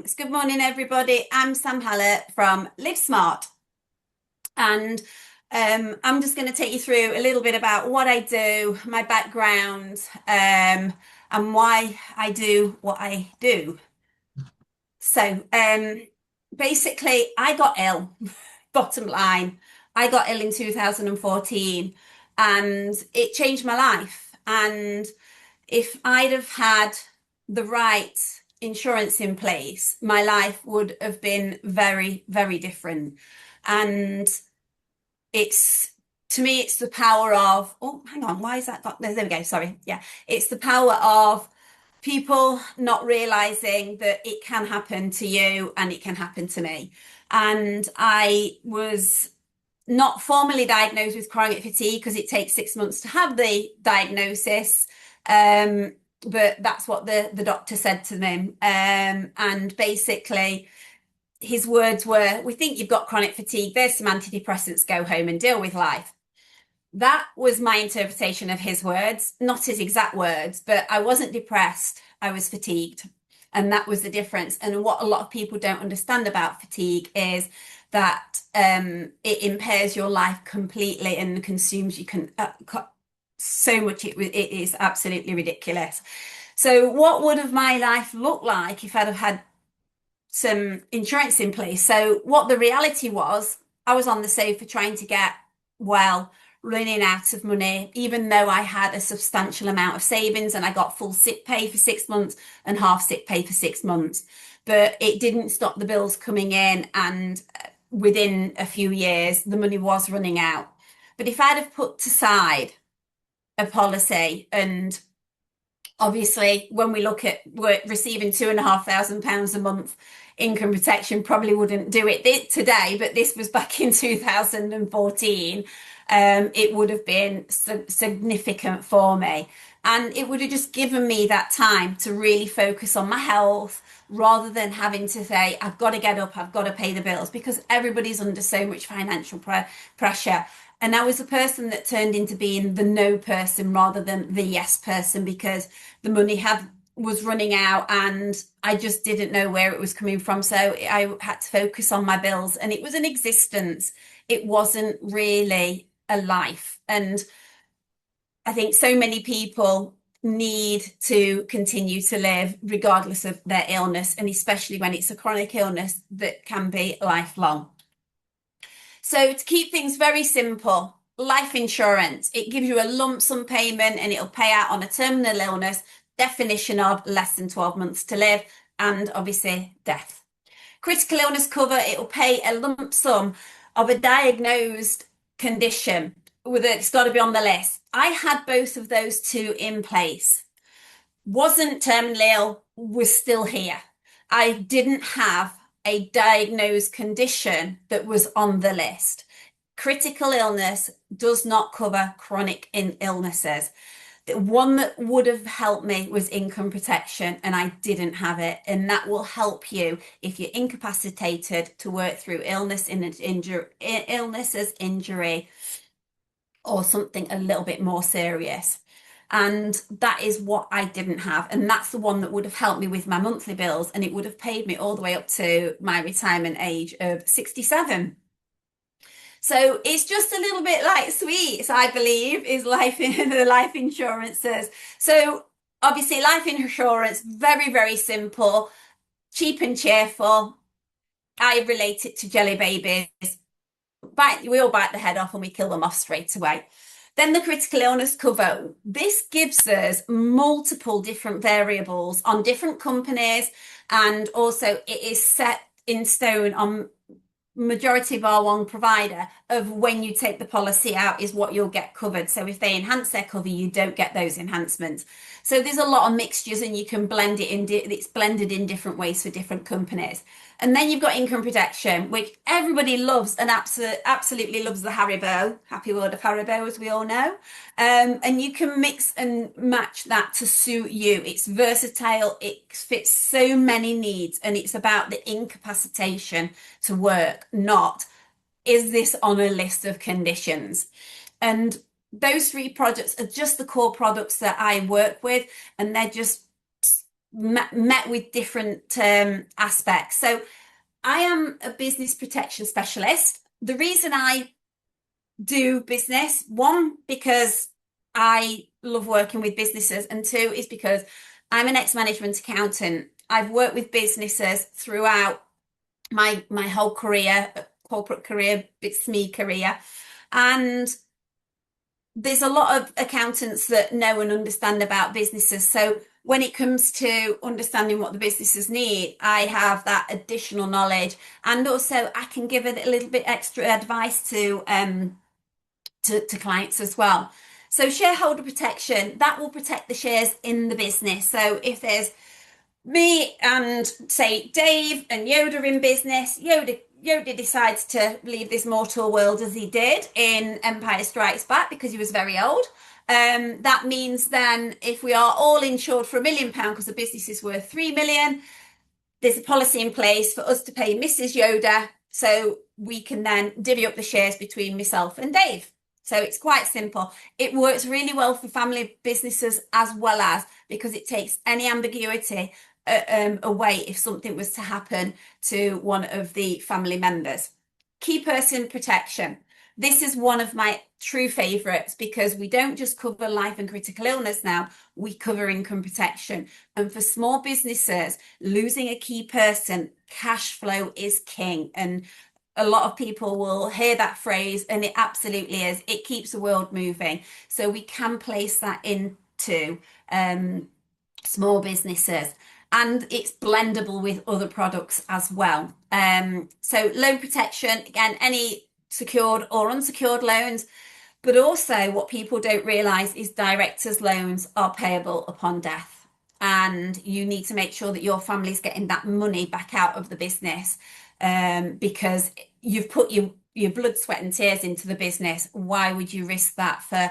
Good morning, everybody. I'm Sam Hallett from LiveSmart, and I'm just going to take you through a little bit about what I do, my background, and why I do what I do. So, basically, I got ill. Bottom line, I got ill in 2014, and it changed my life. And if I'd have had the right insurance in place, my life would have been very, very different. And it's to me, it's the power of, oh, hang on, why is that got there? There we go. Sorry. Yeah. It's the power of people not realizing that it can happen to you and it can happen to me. And I was not formally diagnosed with chronic fatigue because it takes 6 months to have the diagnosis. Um, but that's what the doctor said to them. And basically, his words were, "We think you've got chronic fatigue. There's some antidepressants. Go home and deal with life." That was my interpretation of his words, not his exact words, but I wasn't depressed. I was fatigued. And that was the difference. And what a lot of people don't understand about fatigue is that it impairs your life completely and consumes you can so much. It is absolutely ridiculous. So, what would have my life looked like if I'd have had some insurance in place? So, what the reality was, I was on the sofa trying to get well, running out of money, even though I had a substantial amount of savings and I got full sick pay for 6 months and half sick pay for 6 months. But it didn't stop the bills coming in, and within a few years, the money was running out. But if I'd have put aside a policy, and obviously, when we look at receiving £2,500 a month income protection, probably wouldn't do it today, but this was back in 2014. It would have been significant for me. And it would have just given me that time to really focus on my health rather than having to say, I've got to get up, I've got to pay the bills, because everybody's under so much financial pressure. And I was the person that turned into being the no person rather than the yes person, because the money was running out and I just didn't know where it was coming from. So I had to focus on my bills, and it was an existence. It wasn't really a life. And I think so many people need to continue to live regardless of their illness, and especially when it's a chronic illness that can be lifelong. So to keep things very simple, life insurance, it gives you a lump sum payment and it'll pay out on a terminal illness, definition of less than 12 months to live, and obviously death. Critical illness cover, it'll pay a lump sum of a diagnosed condition with it. It's got to be on the list. I had both of those two in place. Wasn't terminally ill, was still here. I didn't have a diagnosed condition that was on the list. Critical illness does not cover chronic illnesses. The one that would have helped me was income protection, and I didn't have it. And that will help you if you're incapacitated to work through illness as injury, or something a little bit more serious. And that is what I didn't have. And that's the one that would have helped me with my monthly bills. And it would have paid me all the way up to my retirement age of 67. So it's just a little bit like sweets, I believe, is life in the life insurances. So obviously life insurance, very, very simple, cheap and cheerful. I relate it to jelly babies. We all bite the head off and we kill them off straight away. Then the critical illness cover. This gives us multiple different variables on different companies, and also it is set in stone on majority of our one provider of when you take the policy out is what you'll get covered. So if they enhance their cover, you don't get those enhancements. So there's a lot of mixtures, and you can blend it in. It's blended in different ways for different companies. And then you've got income protection, which everybody loves and absolutely loves the Haribo, happy world of Haribo, as we all know. And you can mix and match that to suit you. It's versatile, it fits so many needs, and it's about the incapacitation to work, not is this on a list of conditions. And those three products are just the core products that I work with, and they're just met with different aspects. So I am a business protection specialist. The reason I do business, one, because I love working with businesses, and two is because I'm an ex-management accountant. I've worked with businesses throughout my whole career, corporate career, it's me career. And there's a lot of accountants that know and understand about businesses. So when it comes to understanding what the businesses need, I have that additional knowledge, and also I can give it a little bit extra advice to clients as well. So shareholder protection, that will protect the shares in the business. So if there's me and say Dave and Yoda in business, Yoda decides to leave this mortal world as he did in Empire Strikes Back because he was very old. That means then if we are all insured for £1 million because the business is worth 3 million, there's a policy in place for us to pay Mrs. Yoda so we can then divvy up the shares between myself and Dave. So it's quite simple. It works really well for family businesses as well, as because it takes any ambiguity away if something was to happen to one of the family members. Key person protection. This is one of my true favourites because we don't just cover life and critical illness now, we cover income protection. And for small businesses, losing a key person, cash flow is king. And a lot of people will hear that phrase, and it absolutely is. It keeps the world moving. So we can place that into small businesses. And it's blendable with other products as well. So loan protection, again, any secured or unsecured loans, but also what people don't realise is directors' loans are payable upon death. And you need to make sure that your family's getting that money back out of the business, because you've put your blood, sweat and tears into the business. Why would you risk that for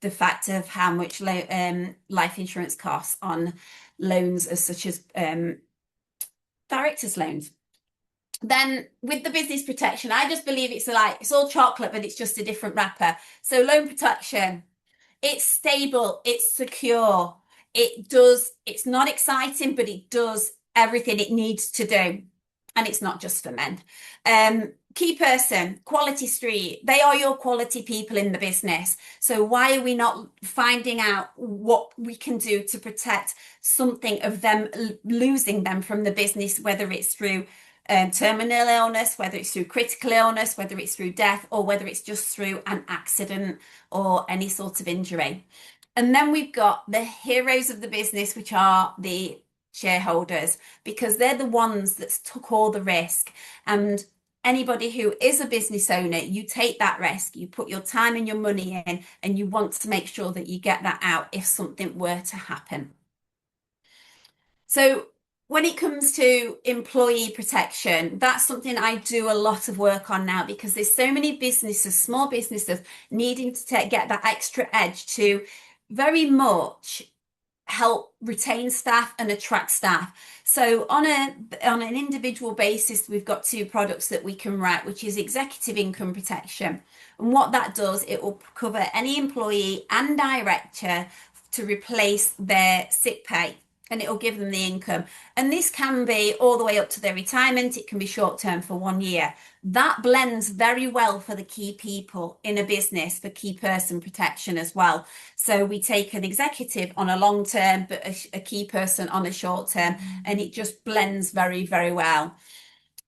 the fact of how much life insurance costs on loans as such as directors' loans? Then with the business protection, I just believe it's all chocolate, but it's just a different wrapper. So loan protection, it's stable, it's secure, it's not exciting, but it does everything it needs to do. And it's not just for men. Key person, Quality Street, they are your quality people in the business. So why are we not finding out what we can do to protect something of them losing them from the business, whether it's through terminal illness, whether it's through critical illness, whether it's through death, or whether it's just through an accident or any sort of injury. And then we've got the heroes of the business, which are the shareholders, because they're the ones that took all the risk. And anybody who is a business owner, you take that risk, you put your time and your money in, and you want to make sure that you get that out if something were to happen. So when it comes to employee protection, that's something I do a lot of work on now because there's so many businesses, small businesses, needing to get that extra edge to very much help retain staff and attract staff. So on an individual basis, we've got two products that we can write, which is executive income protection. And what that does, it will cover any employee and director to replace their sick pay, and it'll give them the income. And this can be all the way up to their retirement. It can be short term for 1 year. That blends very well for the key people in a business for key person protection as well. So we take an executive on a long term, but a key person on a short term, and it just blends very, very well.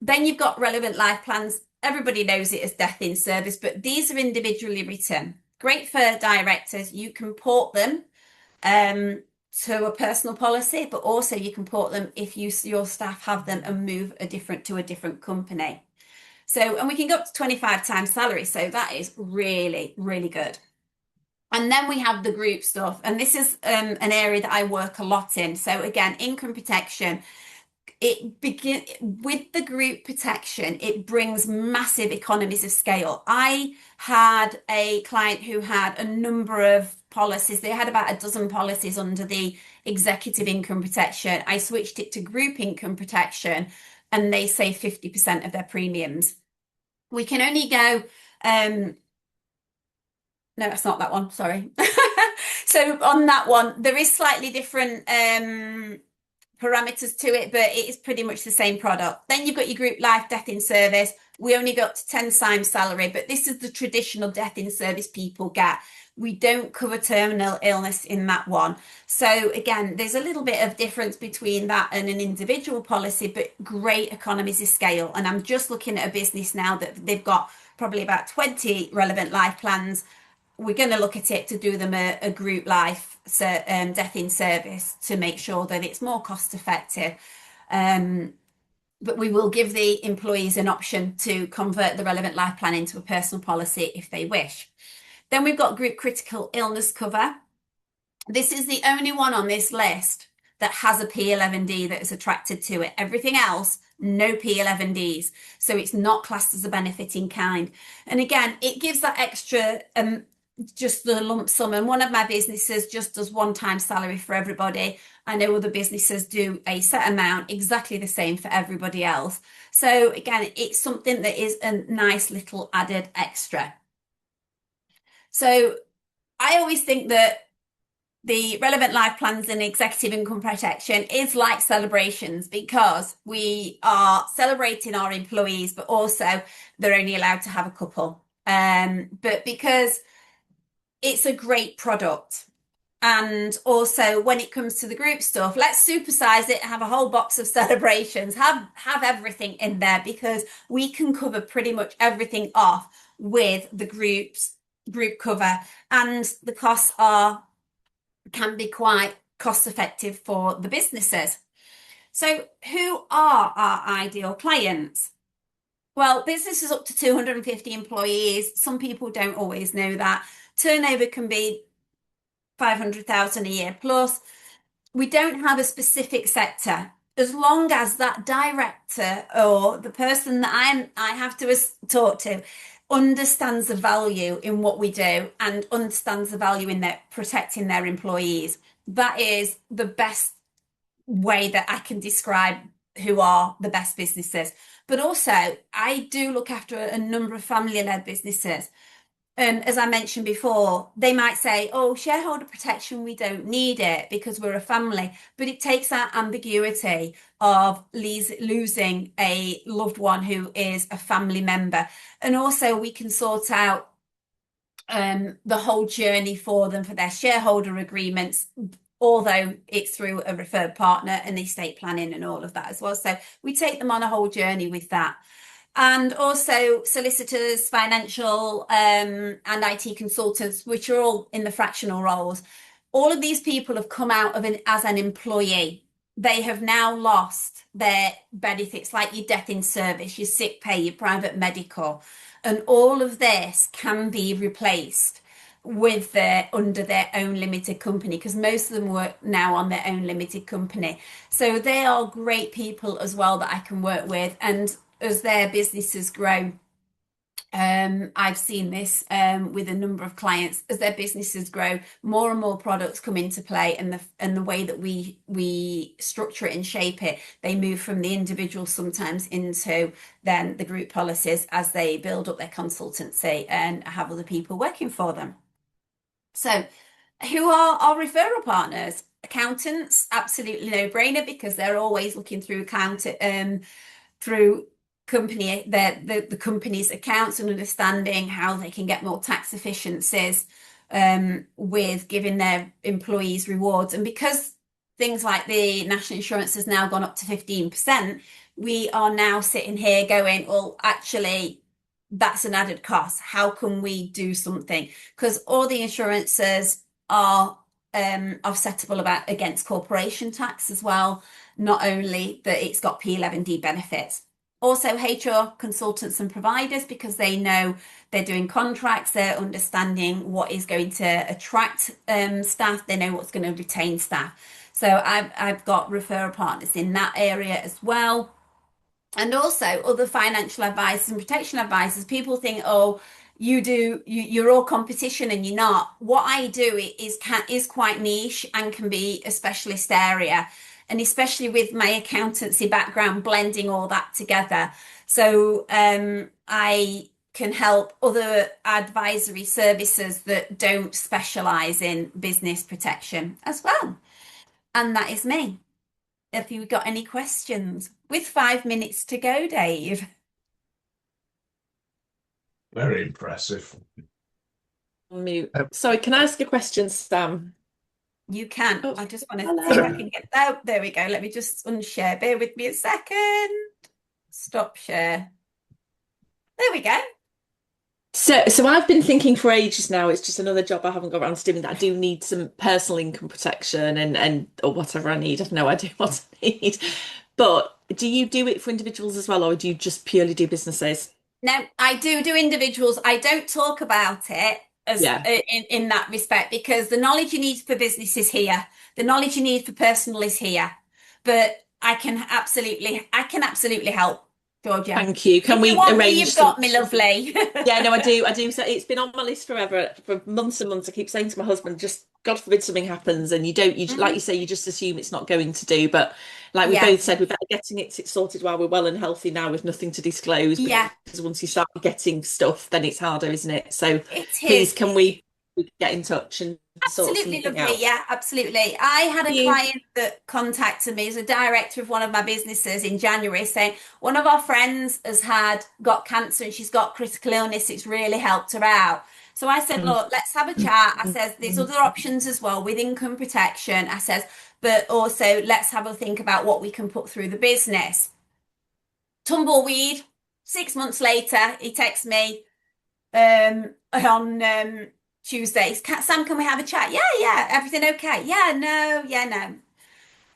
Then you've got relevant life plans. Everybody knows it as death in service, but these are individually written. Great for directors. You can port them to a personal policy, but also you can port them if your staff have them and move to a different company. So, and we can go up to 25 times salary. So that is really, really good. And then we have the group stuff. And this is an area that I work a lot in. So again, income protection. With the group protection, it brings massive economies of scale. I had a client who had a number of policies. They had about a dozen policies under the executive income protection. I switched it to group income protection, and they save 50% of their premiums. We can only go, no, that's not that one, sorry. So on that one, there is slightly different parameters to it, but it is pretty much the same product. Then you've got your group life death in service. We only got to 10 times salary, but this is the traditional death in service people get. We don't cover terminal illness in that one. So again, there's a little bit of difference between that and an individual policy, but great economies of scale. And I'm just looking at a business now that they've got probably about 20 relevant life plans. We're going to look at it to do them a group life death in service to make sure that it's more cost effective. But we will give the employees an option to convert the relevant life plan into a personal policy if they wish. Then we've got group critical illness cover. This is the only one on this list that has a P11D that is attracted to it. Everything else, no P11Ds. So it's not classed as a benefit in kind. And again, it gives that extra, just the lump sum. And one of my businesses just does one-time salary for everybody. I know other businesses do a set amount, exactly the same for everybody else. So again, it's something that is a nice little added extra. So I always think that the relevant life plans and executive income protection is like celebrations because we are celebrating our employees, but also they're only allowed to have a couple. But because it's a great product. And also when it comes to the group stuff, let's supersize it, have a whole box of celebrations, have everything in there because we can cover pretty much everything off with the group cover, and the costs can be quite cost effective for the businesses. So who are our ideal clients? Well, businesses up to 250 employees. Some people don't always know that. Turnover can be 500,000 a year plus. We don't have a specific sector. As long as that director or the person that I have to talk to understands the value in what we do and understands the value in their protecting their employees, that is the best way that I can describe who are the best businesses. But also, I do look after a number of family-led businesses. As I mentioned before, they might say, oh, shareholder protection, we don't need it because we're a family. But it takes that ambiguity of losing a loved one who is a family member. And also we can sort out the whole journey for them for their shareholder agreements, although it's through a referred partner and estate planning and all of that as well. So we take them on a whole journey with that. And also solicitors, financial and IT consultants, which are all in the fractional roles. All of these people have come out of as an employee. They have now lost their benefits like your death in service, your sick pay, your private medical. And all of this can be replaced with under their own limited company, because most of them work now on their own limited company. So they are great people as well that I can work with. And as their businesses grow, I've seen this with a number of clients. As their businesses grow, more and more products come into play, and the way that we structure it and shape it, they move from the individual sometimes into then the group policies as they build up their consultancy and have other people working for them. So who are our referral partners? Accountants, absolutely no brainer because they're always looking through through the company's accounts and understanding how they can get more tax efficiencies with giving their employees rewards. And because things like the national insurance has now gone up to 15%, we are now sitting here going, well, actually, that's an added cost. How can we do something? Because all the insurances are offsettable against corporation tax as well. Not only that it's got P11D benefits, also HR consultants and providers, because they know they're doing contracts, they're understanding what is going to attract staff, they know what's going to retain staff. So I've got referral partners in that area as well. And also other financial advisors and protection advisors. People think, oh, you're all competition, and you're not. What I do is quite niche and can be a specialist area, and especially with my accountancy background, blending all that together. So I can help other advisory services that don't specialize in business protection as well. And that is me. have you got any questions? With 5 minutes to go, Dave. Very impressive. Mute. Sorry, can I ask a question, Sam? You can. Oh, I just want to hello. see if I can get. Oh, there we go. Let me just unshare. Bear with me a second. Stop share. There we go. So I've been thinking for ages now, it's just another job I haven't got around to doing, that I do need some personal income protection and or whatever I need. I have no idea what I need. But do you do it for individuals as well, or do you just purely do businesses? No, I do individuals. I don't talk about it as Yeah. in that respect because the knowledge you need for business is here. The knowledge you need for personal is here. But I can absolutely help, Georgia. Thank you. Can If you we want me, arrange you've some? got me, lovely. Yeah, no, I do. I do. So it's been on my list forever, for months and months. I keep saying to my husband, just God forbid something happens, and like you Mhm. say, you just assume it's not going to do. But like we Yeah, both said, we're better getting it sorted while we're well and healthy now, with nothing to disclose. yeah, Because once you start getting stuff, then it's harder, isn't it? So it please, is. can we get in touch and sort Absolutely something lovely. out? Yeah, absolutely. I had a You. client that contacted me as a director of one of my businesses in January saying one of our friends has got cancer and she's got critical illness. It's really helped her out. So I said, look, let's have a chat. I says, there's other options as well with income protection. I says, but also let's have a think about what we can put through the business. Tumbleweed. 6 months later, he texts me on Tuesdays. Sam, can we have a chat? Yeah, yeah. Everything okay? Yeah, no.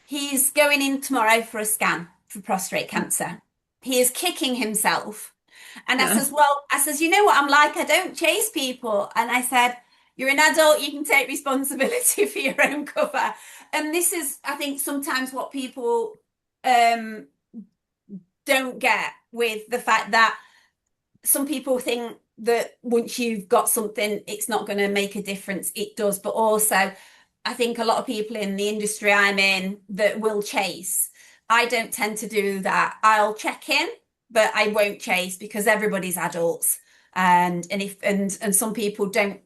He's going in tomorrow for a scan for prostate cancer. He is kicking himself. And I Yeah. says, well, you know what I'm like? I don't chase people. And I said, you're an adult, you can take responsibility for your own cover. And this is, I think, sometimes what people um, don't get with the fact that some people think that once you've got something, it's not going to make a difference. It does. But also, I think a lot of people in the industry I'm in that will chase. I don't tend to do that. I'll check in, but I won't chase because everybody's adults. And some people don't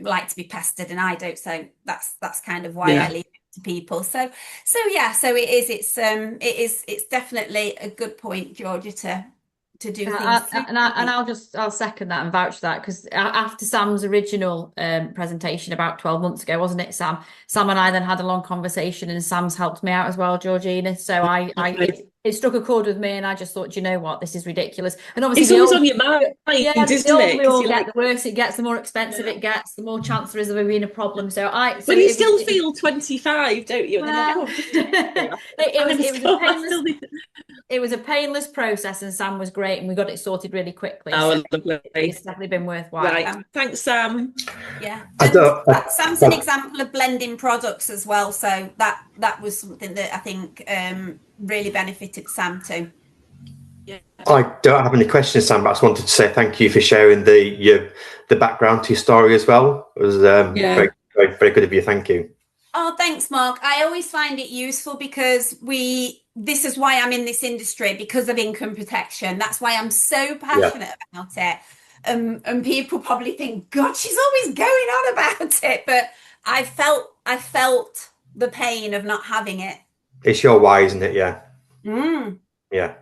like to be pestered, and I don't. So that's kind of why I Yeah. leave it to people. So so it is. It's definitely a good point, Georgia, to do things through. I'll second that and vouch for that because after Sam's original presentation about 12 months ago, wasn't it, Sam? Sam and I then had a long conversation, and Sam's helped me out as well, Georgina. So it struck a chord with me, and I just thought, "Do you know what, this is ridiculous." And obviously, It's always on your mind, yeah, the isn't older it? we Because all you're get, like, the worse it gets, the more expensive it gets, the more chance there is of it being a problem. So but you it was. still feel 25, don't you? And then you're like, Well, oh, just it I'm was a still, I painless still need to. it was a painless process, and Sam was great, and we got it sorted really quickly. So Oh, lovely. it's definitely been worthwhile. Right. Thanks, Sam. Yeah, I and don't. Sam's an example of blending products as well. So that was something that I think really benefited Sam too. Yeah. I don't have any questions, Sam. But I just wanted to say thank you for sharing the background to your story as well. It was Yeah. very, very, very good of you. Thank you. Oh, thanks, Mark. I always find it useful because this is why I'm in this industry, because of income protection. That's why I'm so Yeah, passionate about it. And people probably think, God, she's always going on about it. But I felt the pain of not having it. it's your why, isn't it? Yeah, Mm. yeah.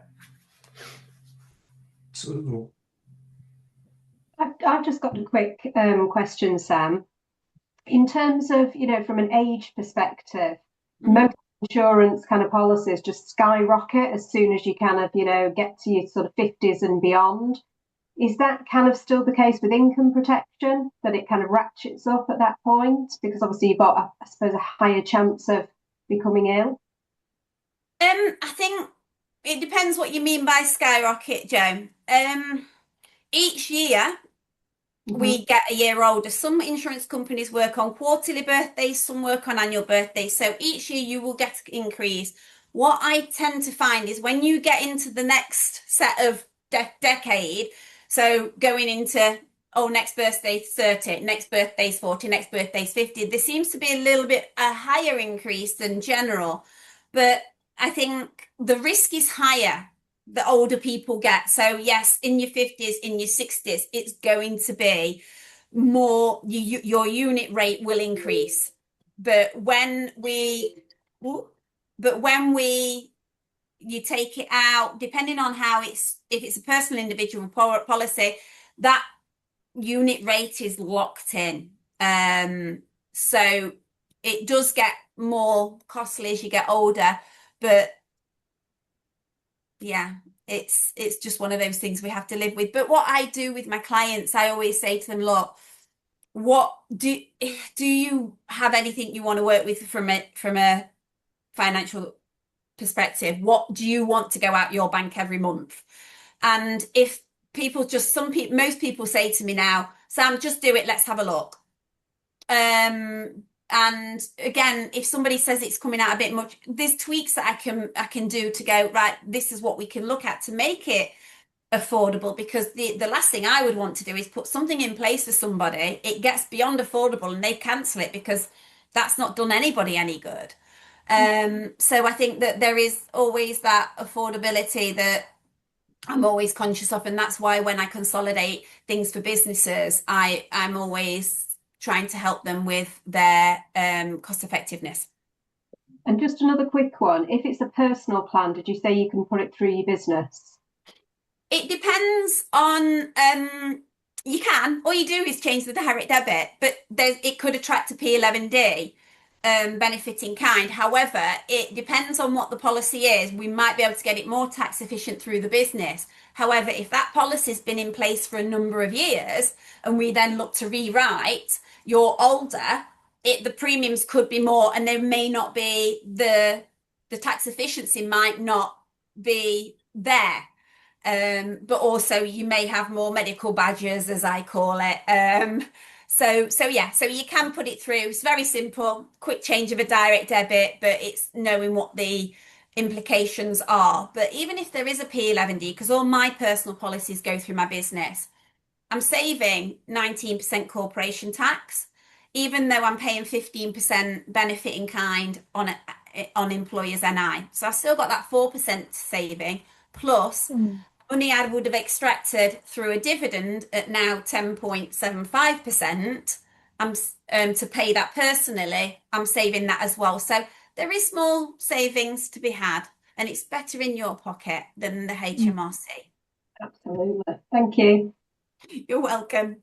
So, I've just got a quick question, Sam. In terms of, from an age perspective, most insurance kind of policies just skyrocket as soon as you kind of, get to your sort of 50s and beyond. Is that kind of still the case with income protection, that it kind of ratchets up at that point? Because obviously you've got, I suppose, a higher chance of becoming ill. I think it depends what you mean by skyrocket, Joe. Each year we get a year older. Some insurance companies work on quarterly birthdays, some work on annual birthdays. So each year you will get an increase. What I tend to find is when you get into the next set of decade, so going into, oh, next birthday's 30, next birthday's 40, next birthday's 50, there seems to be a little bit a higher increase than general. But I think the risk is higher the older people get. So yes, in your 50s, in your 60s, it's going to be more, your unit rate will increase. But when we but when you take it out, depending on how if it's a personal individual policy, that unit rate is locked in. So it does get more costly as you get older, but yeah, it's just one of those things we have to live with. But what I do with my clients, I always say to them, look, what do you have anything you want to work with from a financial perspective? What do you want to go out your bank every month? And if people most people say to me now, Sam, just do it, let's have a look. And again, if somebody says it's coming out a bit much, there's tweaks that I can do to go, right, this is what we can look at to make it affordable, because the last thing I would want to do is put something in place for somebody, it gets beyond affordable and they cancel it, because that's not done anybody any good. So I think that there is always that affordability that I'm always conscious of, and that's why when I consolidate things for businesses, I'm always trying to help them with their cost effectiveness. And just another quick one, if it's a personal plan, did you say you can put it through your business? It depends on, you can, all you do is change the direct debit, but it could attract a P11D benefit in kind. However, it depends on what the policy is. We might be able to get it more tax efficient through the business. However, if that policy has been in place for a number of years and we then look to rewrite, you're older, the premiums could be more, and there may not be the tax efficiency might not be there. But also you may have more medical badges, as I call it. So you can put it through. It's very simple, quick change of a direct debit, but it's knowing what the implications are. But even if there is a P11D, because all my personal policies go through my business, I'm saving 19% corporation tax, even though I'm paying 15% benefit in kind on employers NI. So I've still got that 4% saving plus money I would have extracted through a dividend at now 10.75%. To pay that personally, I'm saving that as well. So there is small savings to be had, and it's better in your pocket than the HMRC. Absolutely. Thank you. You're welcome.